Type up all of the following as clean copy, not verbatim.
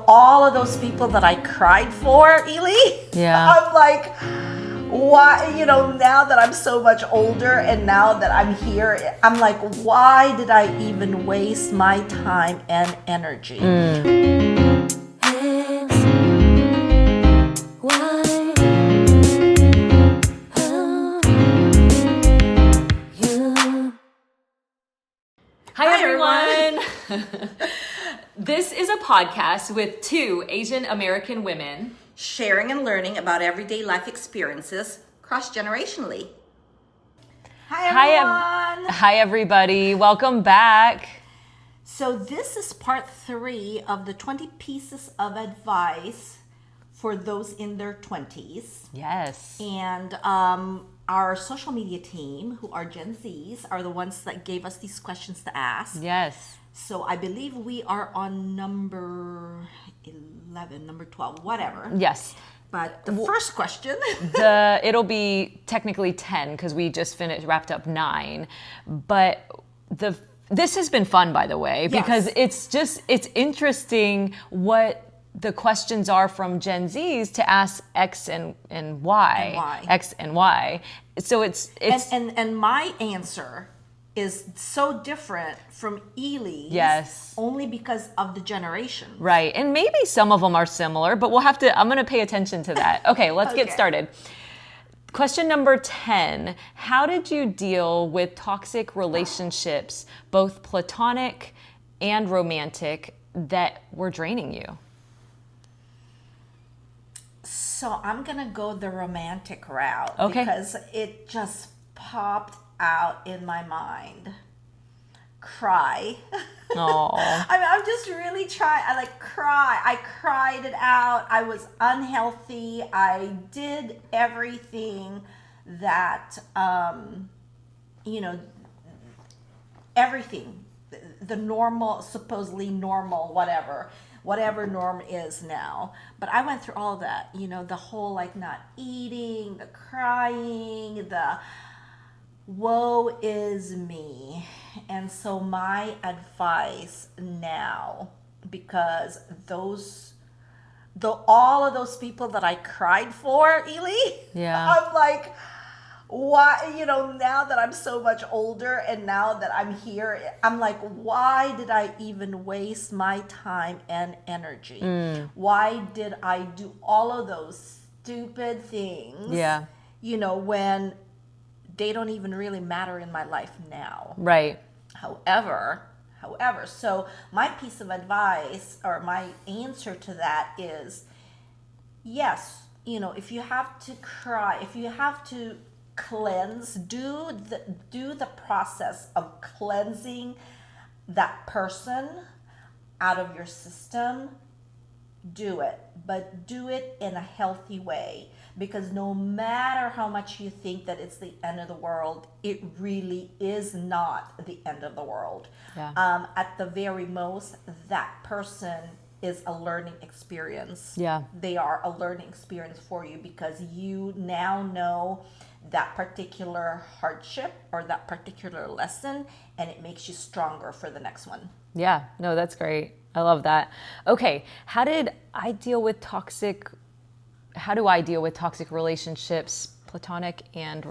all of those people that I cried for, Elly. Yeah. I'm like, why, now that I'm so much older and now that I'm here, I'm like, why did I even waste my time and energy? Hi everyone! This is a podcast with two Asian American women Sharing and learning about everyday life experiences cross-generationally. Hi everyone! Hi everybody, welcome back. So this is part 3 of the 20 pieces of advice for those in their 20s. Yes. And our social media team, who are Gen Zs, are the ones that gave us these questions to ask. Yes. So I believe we are on number 11, number 12, whatever. Yes. But the first question. It'll be technically 10 because we just wrapped up 9. But this has been fun, by the way, because it's interesting what the questions are from Gen Zs to ask X and Y. X and Y. So it's and my answer is so different from Elly's. Yes. Only because of the generation. Right. And maybe some of them are similar, but I'm going to pay attention to that. Okay, let's get started. Question number 10. How did you deal with toxic relationships, both platonic and romantic, that were draining you? So I'm going to go the romantic route. Okay. Because it just popped out in my mind. Cry. Oh. I'm just really trying. I cry. I cried it out. I was unhealthy. I did everything that, everything. The normal, supposedly normal, whatever norm is now. But I went through all of that. The whole not eating, the crying, the woe is me. And so my advice now, because all of those people that I cried for, Elly, I'm like, why, now that I'm so much older and now that I'm here, I'm like, why did I even waste my time and energy? Why did I do all of those stupid things? Yeah. When they don't even really matter in my life now. Right. However, so my piece of advice or my answer to that is, yes, if you have to cry, if you have to cleanse, do the process of cleansing that person out of your system. Do it, but do it in a healthy way, because no matter how much you think that it's the end of the world, it really is not the end of the world. Yeah. At the very most, that person is a learning experience. Yeah. They are a learning experience for you, because you now know that particular hardship or that particular lesson, and it makes you stronger for the next one. Yeah, no, that's great. I love that. Okay, how do I deal with toxic relationships, platonic and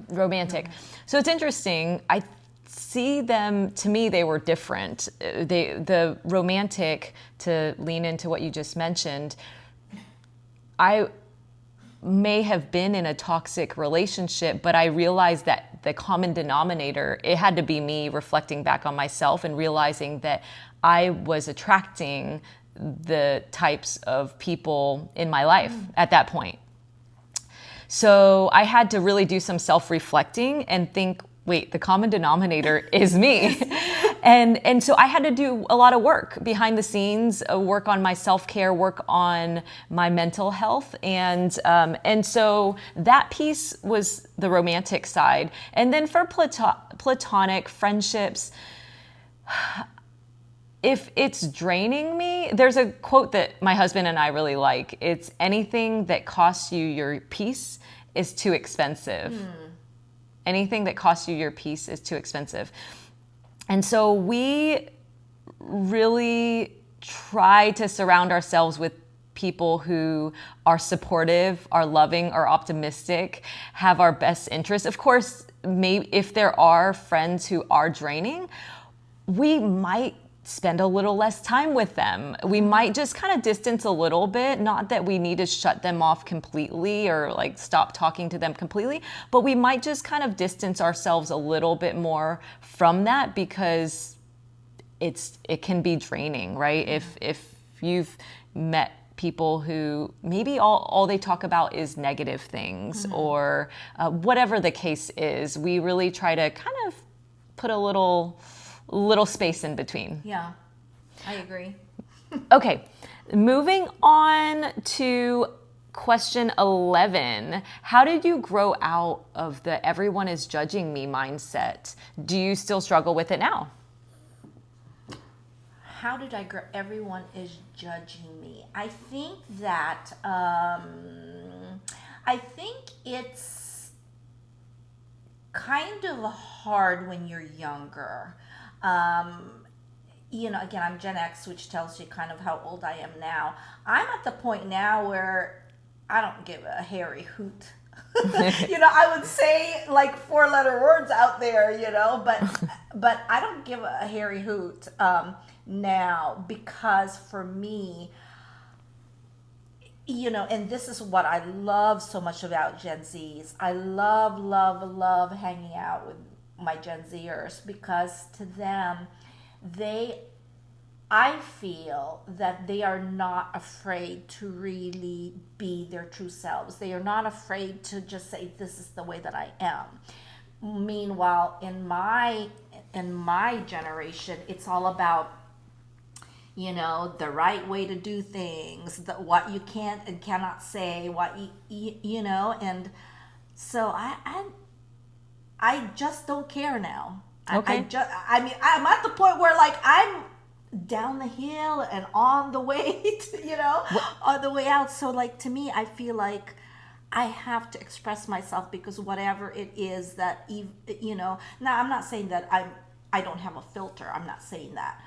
romantic? So it's interesting. I see them, to me, they were different. The romantic, to lean into what you just mentioned, I may have been in a toxic relationship, but I realized that the common denominator, it had to be me reflecting back on myself and realizing that I was attracting the types of people in my life at that point. So I had to really do some self-reflecting and think, wait, the common denominator is me. And so I had to do a lot of work behind the scenes, work on my self-care, work on my mental health. And so that piece was the romantic side. And then for platonic friendships, if it's draining me, there's a quote that my husband and I really like. It's, anything that costs you your peace is too expensive. Anything that costs you your peace is too expensive. And so we really try to surround ourselves with people who are supportive, are loving, are optimistic, have our best interests. Of course, maybe if there are friends who are draining, we might spend a little less time with them. We might just kind of distance a little bit, not that we need to shut them off completely or like stop talking to them completely, but we might just kind of distance ourselves a little bit more from that, because it can be draining, right? If you've met people who maybe all they talk about is negative things, or whatever the case is, we really try to kind of put a little space in between. Yeah, I agree. Okay, moving on to question 11. How did you grow out of the everyone is judging me mindset? Do you still struggle with it now? How did I grow? Everyone is judging me. I think that, I think it's kind of hard when you're younger. Again, I'm Gen X, which tells you kind of how old I am now. I'm at the point now where I don't give a hairy hoot. I would say like 4-letter words out there, but I don't give a hairy hoot now, because for me, and this is what I love so much about Gen Zs. I love, love, love hanging out with my Gen Zers, because to them, I feel that they are not afraid to really be their true selves. They are not afraid to just say, this is the way that I am. Meanwhile, in my generation, it's all about, the right way to do things, what you can't and cannot say, what and so I just don't care now. Okay. I'm at the point where like I'm down the hill and on the way on the way out. So like, to me, I feel like I have to express myself, because whatever it is that, now I'm not saying that I don't have a filter. I'm not saying that.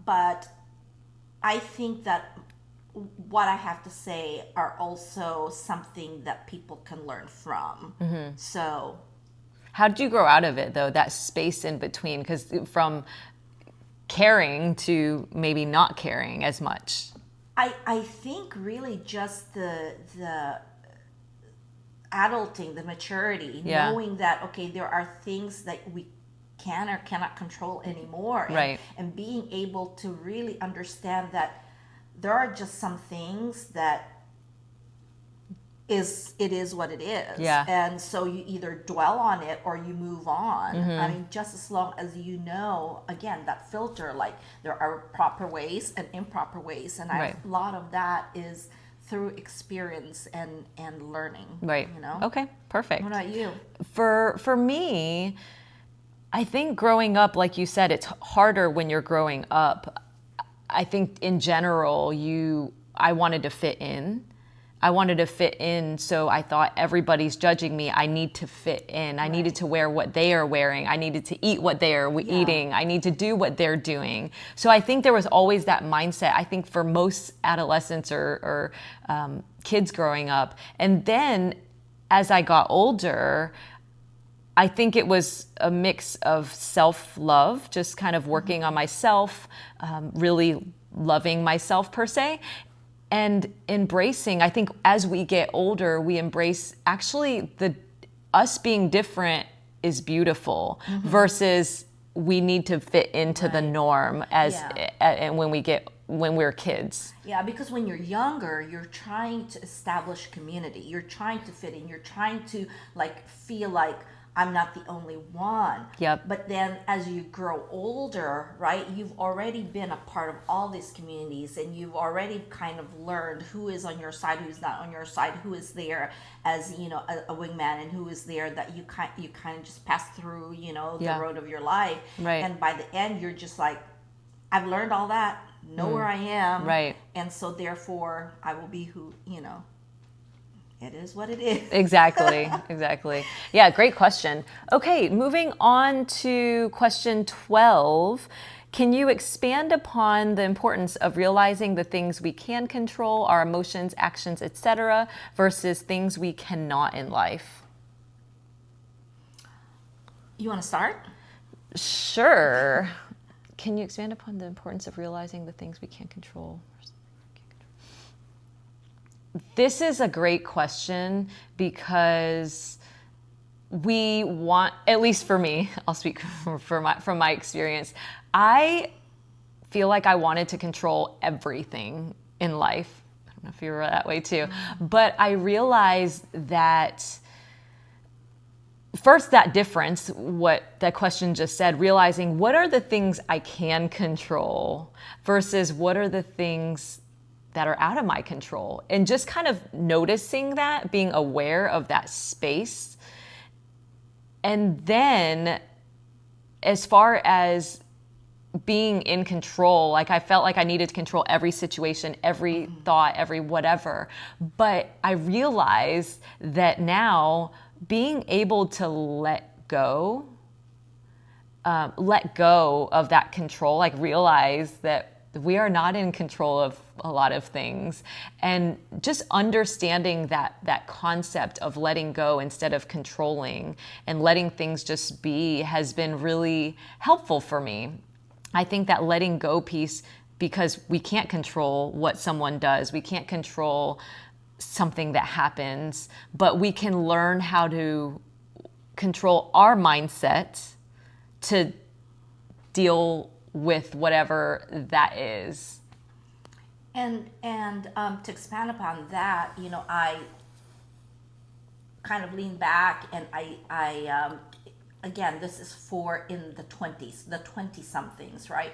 But I think that what I have to say are also something that people can learn from. Mm-hmm. So how did you grow out of it, though, that space in between? Because from caring to maybe not caring as much. I think really just the adulting, the maturity, knowing that, okay, there are things that we can or cannot control anymore. And being able to really understand that there are just some things that it is what it is. Yeah. And so you either dwell on it or you move on. Mm-hmm. I mean, just as long as again, that filter, like there are proper ways and improper ways. And a lot of that is through experience and learning. Right. Okay, perfect. What about you? For me, I think growing up, like you said, it's harder when you're growing up. I think in general, I wanted to fit in. So I thought, everybody's judging me. I need to fit in. I needed to wear what they are wearing. I needed to eat what they are eating. I need to do what they're doing. So I think there was always that mindset, I think, for most adolescents or kids growing up. And then as I got older, I think it was a mix of self-love, just kind of working on myself, really loving myself per se, and embracing. I think as we get older, we embrace actually us being different is beautiful, versus we need to fit into the norm and when we're kids. Yeah, because when you're younger, you're trying to establish community. You're trying to fit in. You're trying to like feel like I'm not the only one. Yep. But then as you grow older, right, you've already been a part of all these communities, and you've already kind of learned who is on your side, who's not on your side, who is there as, a wingman, and who is there that you kind of just pass through, the road of your life. Right. And by the end, you're just like, I've learned all that, know where I am. Right. And so therefore I will be who, it is what it is. Exactly. Yeah, great question. Okay, moving on to question 12. Can you expand upon the importance of realizing the things we can control, our emotions, actions, etc., versus things we cannot in life? You want to start? Sure. Can you expand upon the importance of realizing the things we can't control? This is a great question because we want, at least for me, I'll speak from my experience, I feel like I wanted to control everything in life. I don't know if you were that way too, but I realized that first, that difference, what that question just said, realizing what are the things I can control versus what are the things that are out of my control, and just kind of noticing that, being aware of that space. And then as far as being in control, like I felt like I needed to control every situation, every thought, every whatever. But I realized that now being able to let go of that control, like realize that we are not in control of a lot of things, and just understanding that concept of letting go instead of controlling and letting things just be has been really helpful for me. I think that letting go piece, because we can't control what someone does, we can't control something that happens, but we can learn how to control our mindset to deal with whatever that is. And to expand upon that, I kind of lean back, and I again, this is for in the 20s, the 20 somethings, right?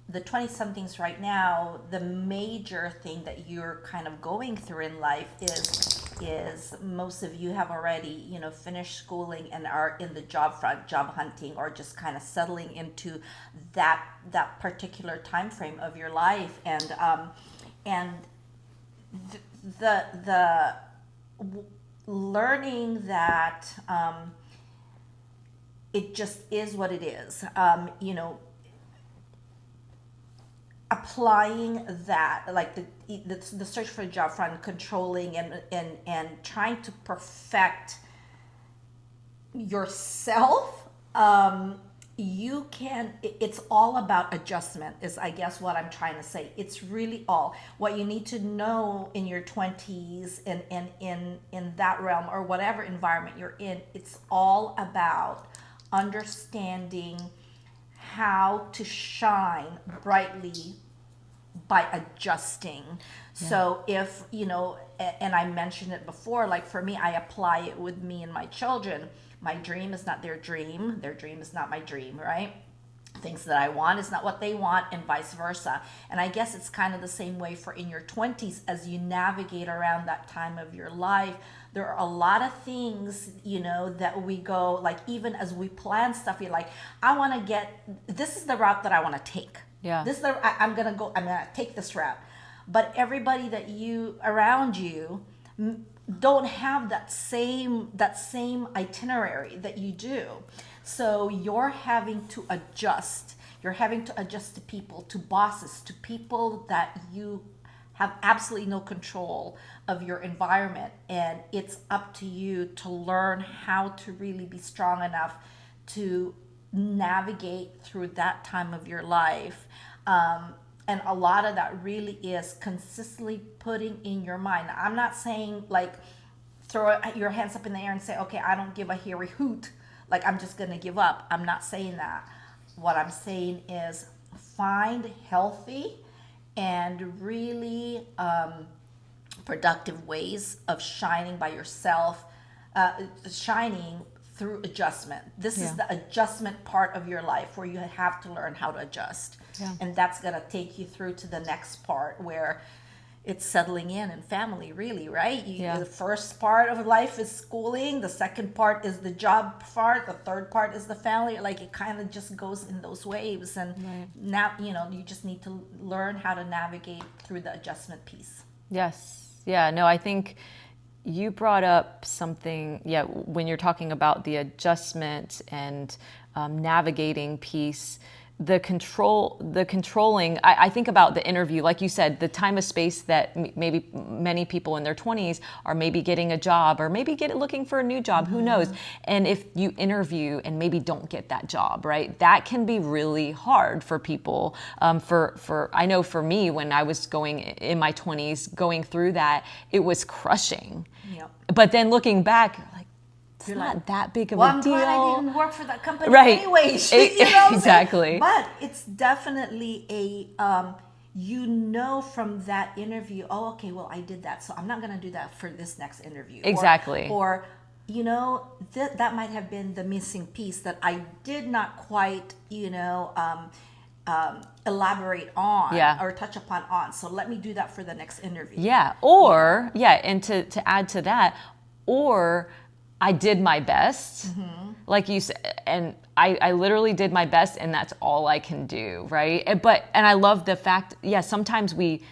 The 20 somethings right now, the major thing that you're kind of going through in life is most of you have already, finished schooling and are in the job front, job hunting, or just kind of settling into that particular time frame of your life. And the learning that it just is what it is. Applying that, like the search for a job front, controlling and trying to perfect yourself. You can. It's all about adjustment. Is, I guess, what I'm trying to say. It's really all what you need to know in your 20s and in that realm or whatever environment you're in. It's all about understanding how to shine brightly by adjusting. Yeah. So if, and I mentioned it before, like for me, I apply it with me and my children. My dream is not their dream is not my dream, right? Things that I want is not what they want, and vice versa. And I guess it's kind of the same way for in your 20s as you navigate around that time of your life. There are a lot of things, that we go, like even as we plan stuff, you're like, I want to this is the route that I want to take. Yeah. I'm going to take this route. But everybody that around you don't have that same itinerary that you do. So you're having to adjust. You're having to adjust to people, to bosses, to people that you have absolutely no control of your environment. And it's up to you to learn how to really be strong enough to navigate through that time of your life. And a lot of that really is consistently putting in your mind. I'm not saying like throw your hands up in the air and say, okay, I don't give a hairy hoot, like I'm just going to give up. I'm not saying that. What I'm saying is find healthy and really productive ways of shining by yourself, shining through adjustment. This is the adjustment part of your life where you have to learn how to adjust. Yeah. And that's going to take you through to the next part where it's settling in and family, really, right? The first part of life is schooling. The second part is the job part. The third part is the family. Like it kind of just goes in those waves. And now, you just need to learn how to navigate through the adjustment piece. Yes. Yeah. No, I think you brought up something, when you're talking about the adjustment and navigating piece, the controlling, I think about the interview, like you said, the time of space that maybe many people in their 20s are maybe getting a job or maybe looking for a new job, who knows? And if you interview and maybe don't get that job, right? That can be really hard for people. I know for me, when I was going in my 20s, going through that, it was crushing. Yep. But then looking back, like, it's You're not like, that big of well, a I'm deal. glad I didn't work for that company Right. anyways. You know what I'm saying? Exactly. But it's definitely a, you know, from that interview, oh, okay, well, I did that, so I'm not going to do that for this next interview. Exactly. Or you know, that might have been the missing piece that I did not quite, you know, elaborate on or touch upon on. So let me do that for the next interview. Yeah. Or, and to add to that, or I did my best, like you said, and I literally did my best, and that's all I can do, right? And I love the fact, sometimes we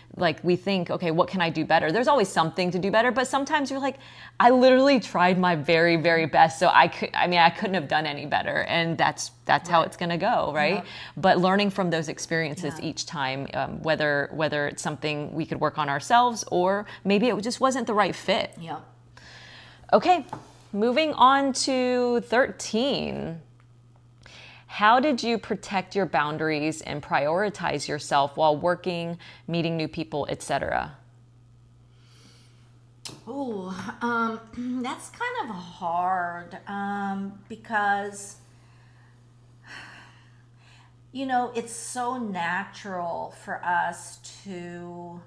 think, okay, what can I do better? There's always something to do better, but sometimes you're like, I literally tried my very, very best, so I couldn't have done any better, and that's how it's gonna go, right? Yep. But learning from those experiences each time, whether it's something we could work on ourselves, or maybe it just wasn't the right fit. Yeah. Okay, moving on to 13. How did you protect your boundaries and prioritize yourself while working, meeting new people, etc.? Oh, that's kind of hard because, you know, it's so natural for us to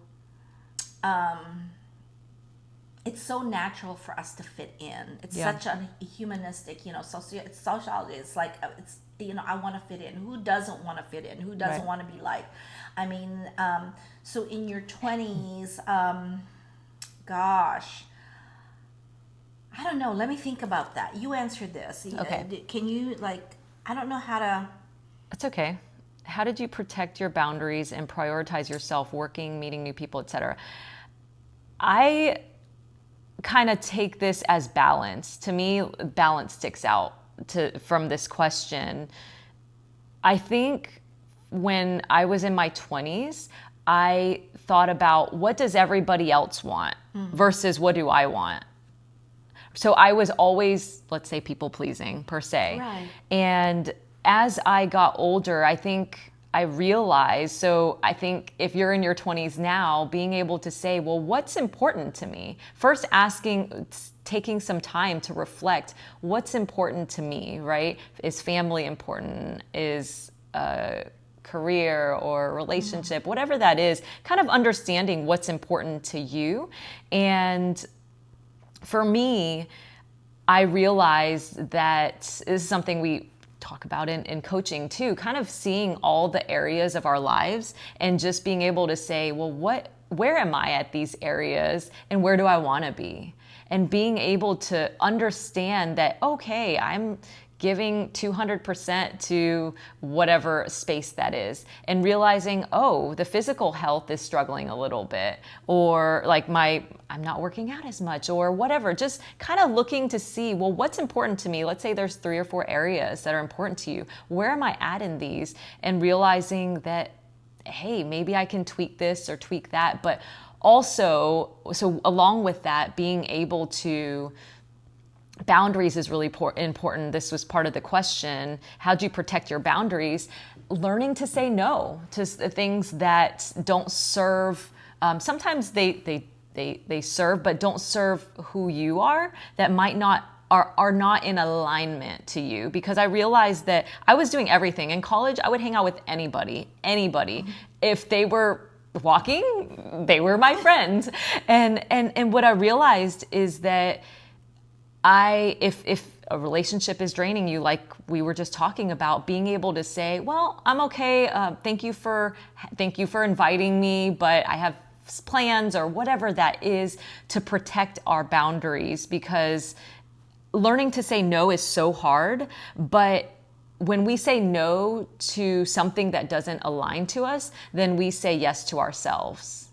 fit in. It's such a humanistic, you know, it's sociology. It's like, it's, you know, I want to fit in. Who doesn't want to fit in? Who doesn't want to be liked? I mean, so in your 20s, gosh, I don't know. Let me think about that. You answered this. Okay. Can you, I don't know how to. That's okay. How did you protect your boundaries and prioritize yourself, working, meeting new people, etc.? I kind of take this as balance. To me, balance sticks out from this question. I think when I was in my 20s, I thought about, what does everybody else want versus what do I want? So I was always, let's say, people pleasing per se. Right. And as I got older, I think I realized, so I think if you're in your 20s now, being able to say, well, what's important to me? First taking some time to reflect, what's important to me, right? Is family important? Is career or relationship, whatever that is, kind of understanding what's important to you. And for me, I realized that this is something we talk about in coaching too, kind of seeing all the areas of our lives and just being able to say, well, where am I at these areas and where do I want to be? And being able to understand that, okay, I'm giving 200% to whatever space that is, and realizing, oh, the physical health is struggling a little bit, or like I'm not working out as much, or whatever. Just kind of looking to see, well, what's important to me? Let's say there's 3 or 4 areas that are important to you. Where am I at in these? And realizing that, hey, maybe I can tweak this or tweak that. But also, so along with that, being able to, boundaries is really important. This was part of the question. How do you protect your boundaries? Learning to say no to things that don't serve. Sometimes they serve, but don't serve who you are. That might not are not in alignment to you. Because I realized that I was doing everything in college. I would hang out with anybody. If they were walking, they were my friends. And what I realized is that if a relationship is draining you, like we were just talking about, being able to say, well, I'm okay. Thank you for inviting me, but I have plans, or whatever that is, to protect our boundaries, because learning to say no is so hard. But when we say no to something that doesn't align to us, then we say yes to ourselves.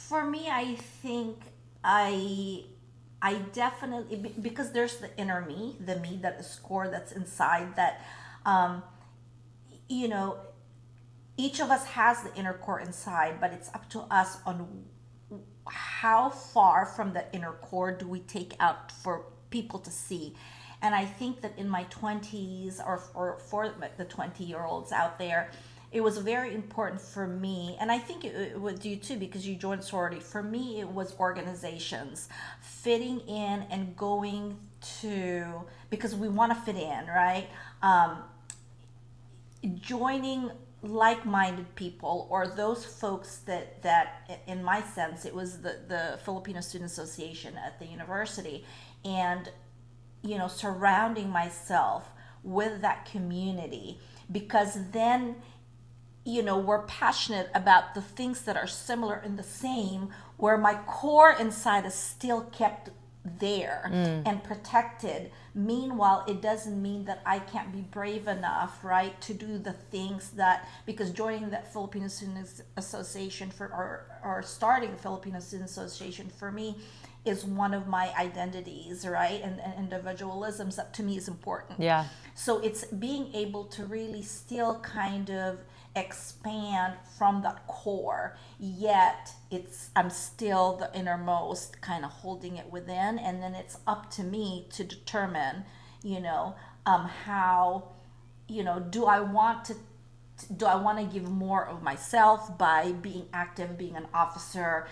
For me, I think I I definitely, because there's the inner me, the me that is core that's inside that, um, you know, each of us has the inner core inside, but it's up to us on how far from the inner core do we take out for people to see. And I think that in my 20s, or for the 20-year-olds out there, it was very important for me, and I think it was you too because you joined sorority. For me, it was organizations, fitting in and going to, because we want to fit in, right? Joining like-minded people, or those folks that in my sense it was the Filipino Student Association at the university, and surrounding myself with that community, because then we're passionate about the things that are similar and the same, where my core inside is still kept there and protected. Meanwhile, it doesn't mean that I can't be brave enough, right, to do the things that, because joining that Filipino Student Association or starting the Filipino Student Association for me is one of my identities, right, and individualisms that to me is important. Yeah. So it's being able to really still kind of expand from that core, yet I'm still the innermost, kind of holding it within, and then it's up to me to determine how do I want to give more of myself by being active, being an officer,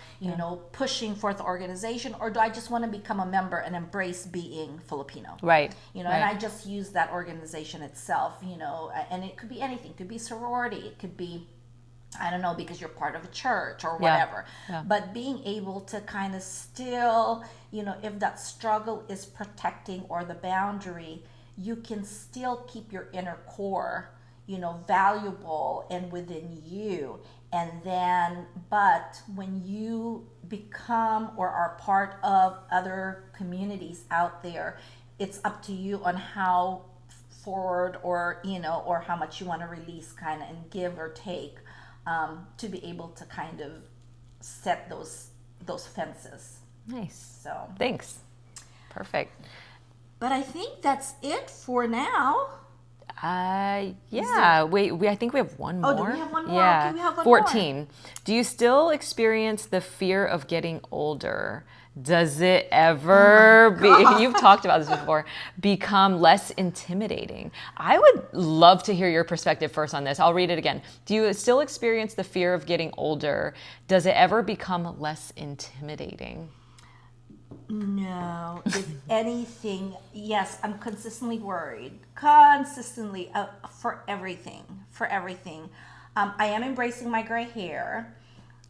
pushing for the organization, or do I just want to become a member and embrace being Filipino? Right. And I just use that organization itself, and it could be anything. It could be sorority. It could be, I don't know, because you're part of a church or whatever. Yeah. But being able to kind of still, if that struggle is protecting or the boundary, you can still keep your inner core valuable and within you. And then, but when you become or are part of other communities out there, it's up to you on how forward or how much you want to release, kind of, and give or take, to be able to kind of set those fences. Nice. So thanks. Perfect. But I think that's it for now. Yeah. Wait, I think we have one more. Oh, do we have one more? Yeah. Okay, we have one 14. more. Do you still experience the fear of getting older? Does it ever you've talked about this before, become less intimidating? I would love to hear your perspective first on this. I'll read it again. Do you still experience the fear of getting older? Does it ever become less intimidating? No, if anything, yes, I'm consistently worried, consistently, for everything. I am embracing my gray hair.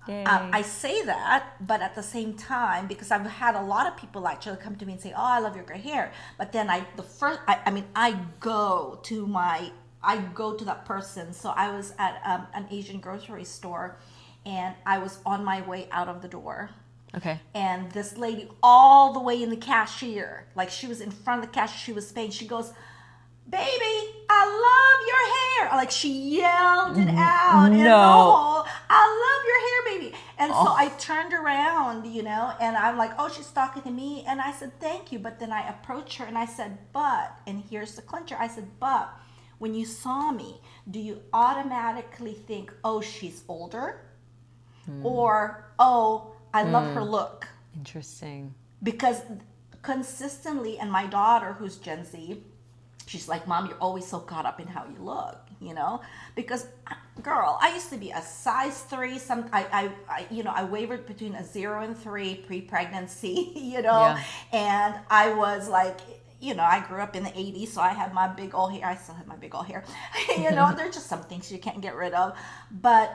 I say that, but at the same time, because I've had a lot of people actually come to me and say, "Oh, I love your gray hair," but then I go to that person. So I was at an Asian grocery store, and I was on my way out of the door. Okay. And this lady, all the way in the cashier, like she was in front of the cashier, she was paying. She goes, "Baby, I love your hair!" Like she yelled it out. No. I love your hair, baby. And so I turned around, and I'm like, oh, she's talking to me. And I said, thank you. But then I approached her and I said, and here's the clincher. I said, but when you saw me, do you automatically think, oh, she's older? Or, oh, I love her look? Interesting. Because consistently, and my daughter, who's Gen Z, she's like, Mom, you're always so caught up in how you look, because, girl, I used to be a size 3. I wavered between a 0 and 3 pre-pregnancy, and I was like, I grew up in the 80s, so I had my big old hair. I still have my big old hair. There's just some things you can't get rid of. But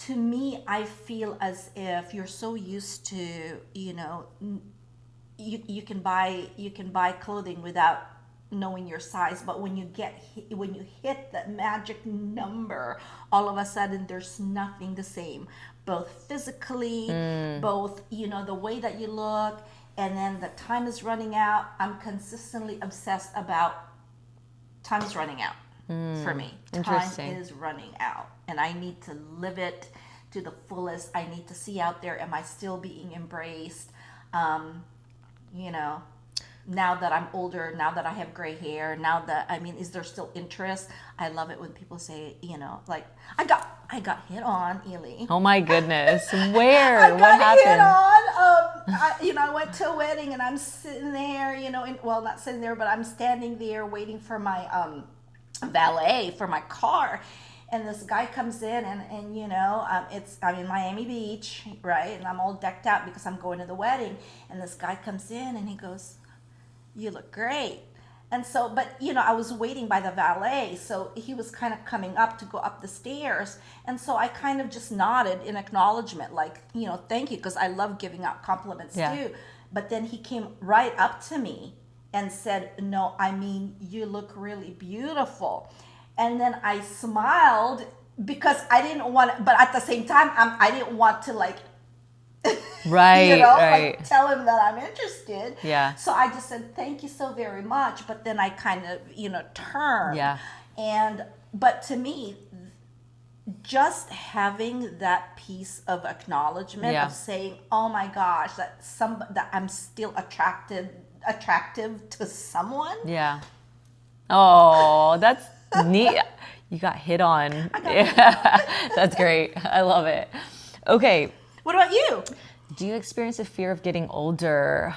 to me, I feel as if you're so used to, you can buy clothing without knowing your size, but when you hit that magic number, all of a sudden there's nothing the same, both physically, both the way that you look, and then the time is running out. I'm consistently obsessed about time is running out for me. Time is running out, and I need to live it to the fullest. I need to see out there, am I still being embraced? you know, now that I'm older, now that I have gray hair, now that, I mean, is there still interest? I love it when people say, you know, like, I got hit on, Elly. Oh my goodness. Where? I What got hit happened? on. I went to a wedding and I'm sitting there, well, not sitting there, but I'm standing there waiting for my valet for my car. And this guy comes in and I'm in Miami Beach, right? And I'm all decked out because I'm going to the wedding. And this guy comes in and he goes, "You look great." And so, but I was waiting by the valet, so he was kind of coming up to go up the stairs. And so I kind of just nodded in acknowledgement, like, thank you, because I love giving out compliments Yeah. too. But then he came right up to me and said, "No, I mean, you look really beautiful." And then I smiled because I didn't want, but at the same time, I didn't want to like, Right, right. like tell him that I'm interested. Yeah. So I just said, "Thank you so very much." But then I kind of, turned. Yeah. But to me, just having that piece of acknowledgement Yeah. of saying, "Oh my gosh, that I'm still attractive to someone." Yeah. Oh, that's neat. You got hit on. Yeah. That's great. I love it. Okay. What about you? Do you experience a fear of getting older?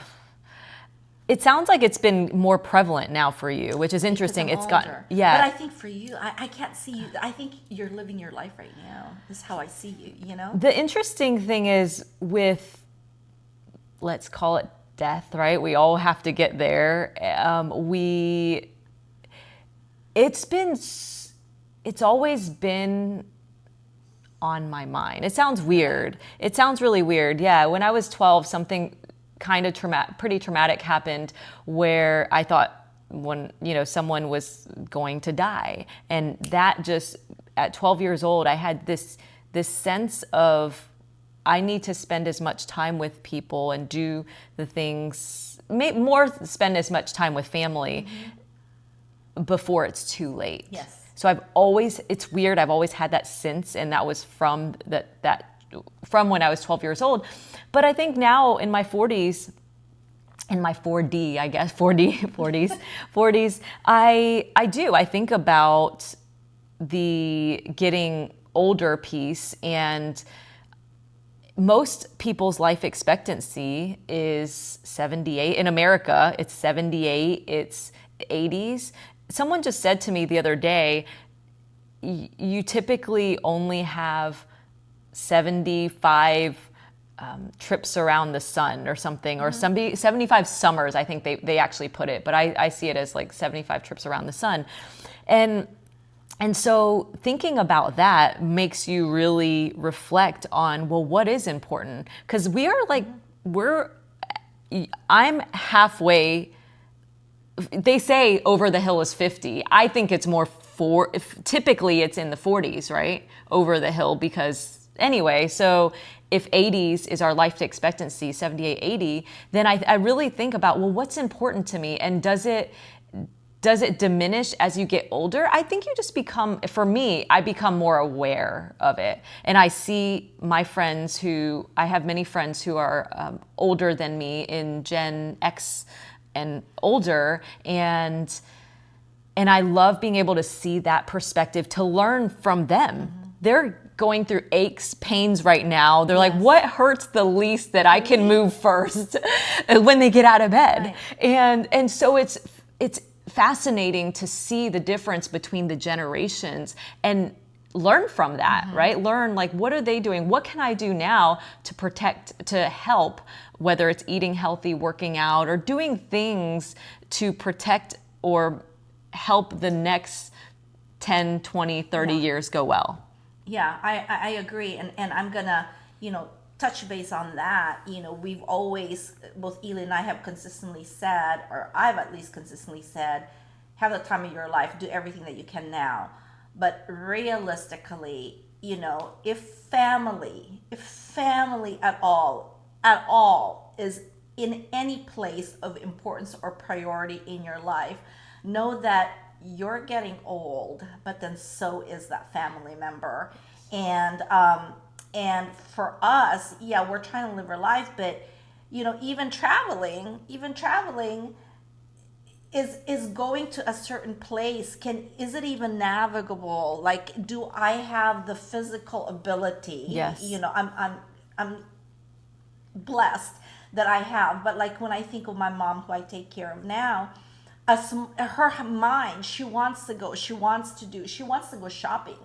It sounds like it's been more prevalent now for you, which is interesting. Because It's I'm gotten, older. yeah. But I think for you, I can't see you. I think you're living your life right now. This is how I see you, The interesting thing is with, let's call it death, right? We all have to get there. It's always been on my mind. It sounds weird. It sounds really weird. Yeah, when I was 12, something kind of pretty traumatic happened where I thought someone was going to die. And that just, at 12 years old, I had this sense of I need to spend as much time with people and do the things, spend as much time with family before it's too late. Yes. So it's weird, I've always had that sense, and that was from from when I was 12 years old. But I think now in my 40s, in my 4D, I guess, 40s, I think about the getting older piece, and most people's life expectancy is 78. In America, it's 78, it's 80s. Someone just said to me the other day, you typically only have 75 trips around the sun or something, or 75 summers, I think they actually put it, but I see it as like 75 trips around the sun. And so thinking about that makes you really reflect on, well, what is important? Because I'm halfway. They say over the hill is 50. I think it's more typically it's in the 40s, right? Over the hill, because anyway, so if 80s is our life expectancy, 78, 80, then I really think about, well, what's important to me? And does it diminish as you get older? I think you just I become more aware of it. And I see my friends I have many friends who are older than me, in Gen-X and older, and I love being able to see that perspective, to learn from them. Mm-hmm. They're going through aches, pains right now. They're like, what hurts the least that I can move first when they get out of bed? Right. And so it's fascinating to see the difference between the generations and learn from that, right? Learn, like, what are they doing? What can I do now to help, whether it's eating healthy, working out, or doing things to protect or help the next 10, 20, 30 years go well. Yeah, I agree. And I'm going to, touch base on that. We've always, both Elly and I have consistently said, or I've at least consistently said, have the time of your life, do everything that you can now. But realistically, if family at all is in any place of importance or priority in your life, know that you're getting old, but then so is that family member. And for us, we're trying to live our life, but even traveling is going to a certain place. Is it even navigable? Like, do I have the physical ability? Yes. I'm blessed that I have. But like when I think of my mom, who I take care of now, her mind, she wants to go shopping,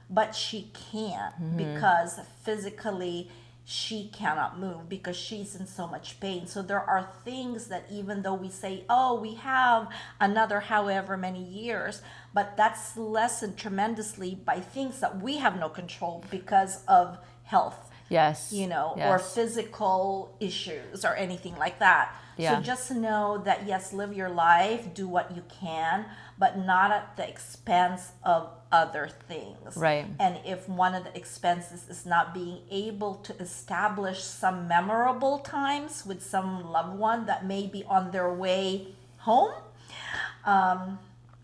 but she can't because physically she cannot move because she's in so much pain. So there are things that even though we say, oh, we have another however many years, but that's lessened tremendously by things that we have no control because of health. Yes. Or Yes. physical issues or anything like that. Yeah. So just know that, yes, live your life, do what you can, but not at the expense of other things. Right. And if one of the expenses is not being able to establish some memorable times with some loved one that may be on their way home,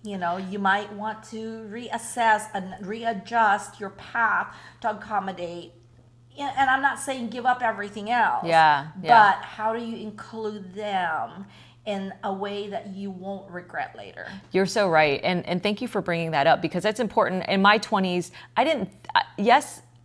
you might want to reassess and readjust your path to accommodate. And I'm not saying give up everything else. Yeah. But how do you include them in a way that you won't regret later? You're so right. And thank you for bringing that up because that's important. In my 20s,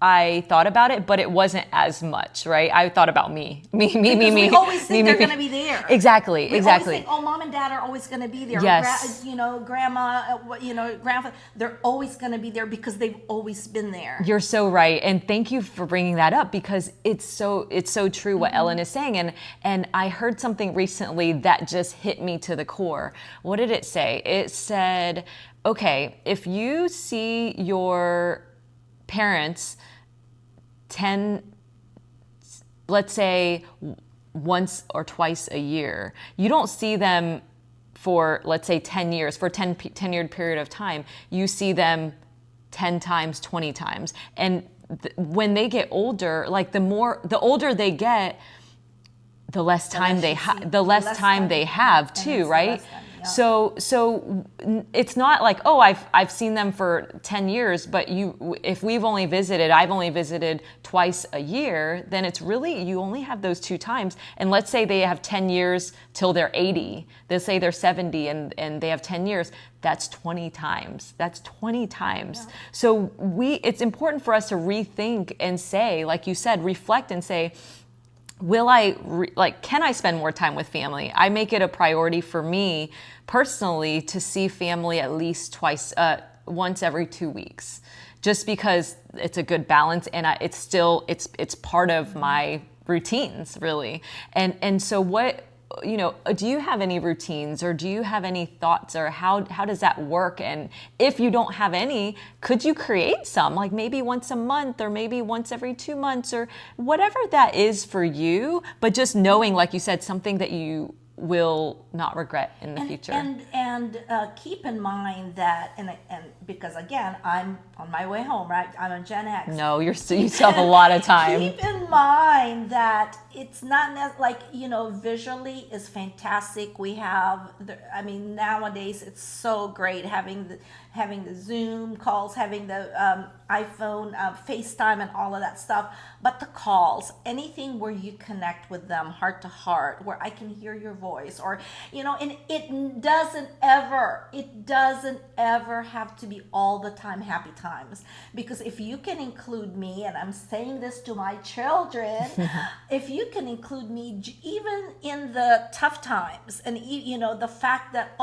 I thought about it, but it wasn't as much, right? I thought about me. We always think they're going to be there. Exactly. We always think, oh, mom and dad are always going to be there. Yes. Grandma, grandfather, they're always going to be there because they've always been there. You're so right. And thank you for bringing that up because it's so true what Ellen is saying. And I heard something recently that just hit me to the core. What did it say? It said, okay, if you see your parents let's say once or twice a year, you don't see them for, let's say 10 years, for a 10-year period of time, you see them 10 times, 20 times. And when they get older, like the older they get, the less time they have too, right? Yeah. So it's not like, oh, I've seen them for 10 years, but if I've only visited twice a year, then it's really, you only have those 2 times. And let's say they have 10 years till they're 80. They'll say they're 70 and they have 10 years. That's 20 times. That's 20 times. Yeah. So it's important for us to rethink and say, like you said, reflect and say, can I spend more time with family? I make it a priority for me personally to see family at least once every 2 weeks, just because it's a good balance and it's part of my routines really. And so do you have any routines or do you have any thoughts or how does that work? And if you don't have any, could you create some, like maybe once a month or maybe once every 2 months or whatever that is for you, but just knowing, like you said, something that you will not regret in the future. And keep in mind that, and because again, I'm on my way home, right? I'm a Gen X. No, you still have a lot of time. Keep in mind that it's not visually is fantastic. We have, nowadays it's so great having the Zoom calls, having the iPhone, FaceTime and all of that stuff. But the calls, anything where you connect with them heart to heart, where I can hear your voice or, and it doesn't ever have to be all the time happy times. Because if you can include me, and I'm saying this to my children, if you can include me even in the tough times and, the fact that,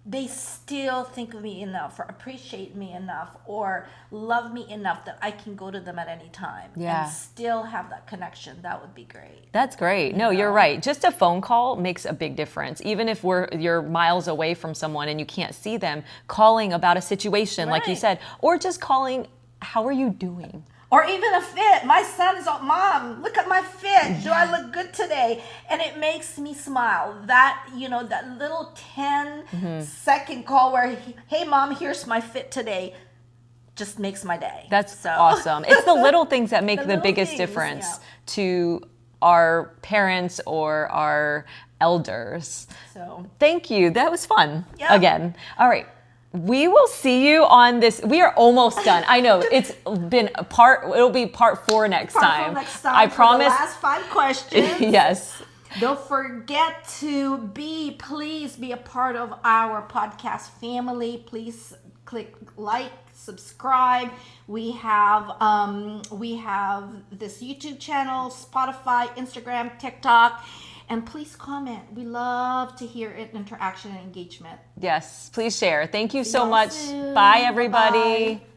they still think of me enough or appreciate me enough or love me enough that I can go to them at any time and still have that connection. That would be great. That's great. No, you're right. Just a phone call makes a big difference. Even if you're miles away from someone and you can't see them, calling about a situation, like you said, or just calling, how are you doing? Or even a fit. My son is like, Mom, look at my fit. Do I look good today? And it makes me smile. That, that little 10-second call where, hey, Mom, here's my fit today, just makes my day. That's awesome. It's the little things that make the biggest difference to our parents or our elders. So thank you. That was fun. Again. All right. We will see you on this. We are almost done. I know it's been it'll be part 4 next time. I promise. The last 5 questions. Yes. Don't forget to please be a part of our podcast family. Please click like, subscribe. We have this YouTube channel, Spotify, Instagram, TikTok. And please comment. We love to hear interaction and engagement. Yes, please share. Thank you so y'all much. soon. Bye, everybody. Bye-bye.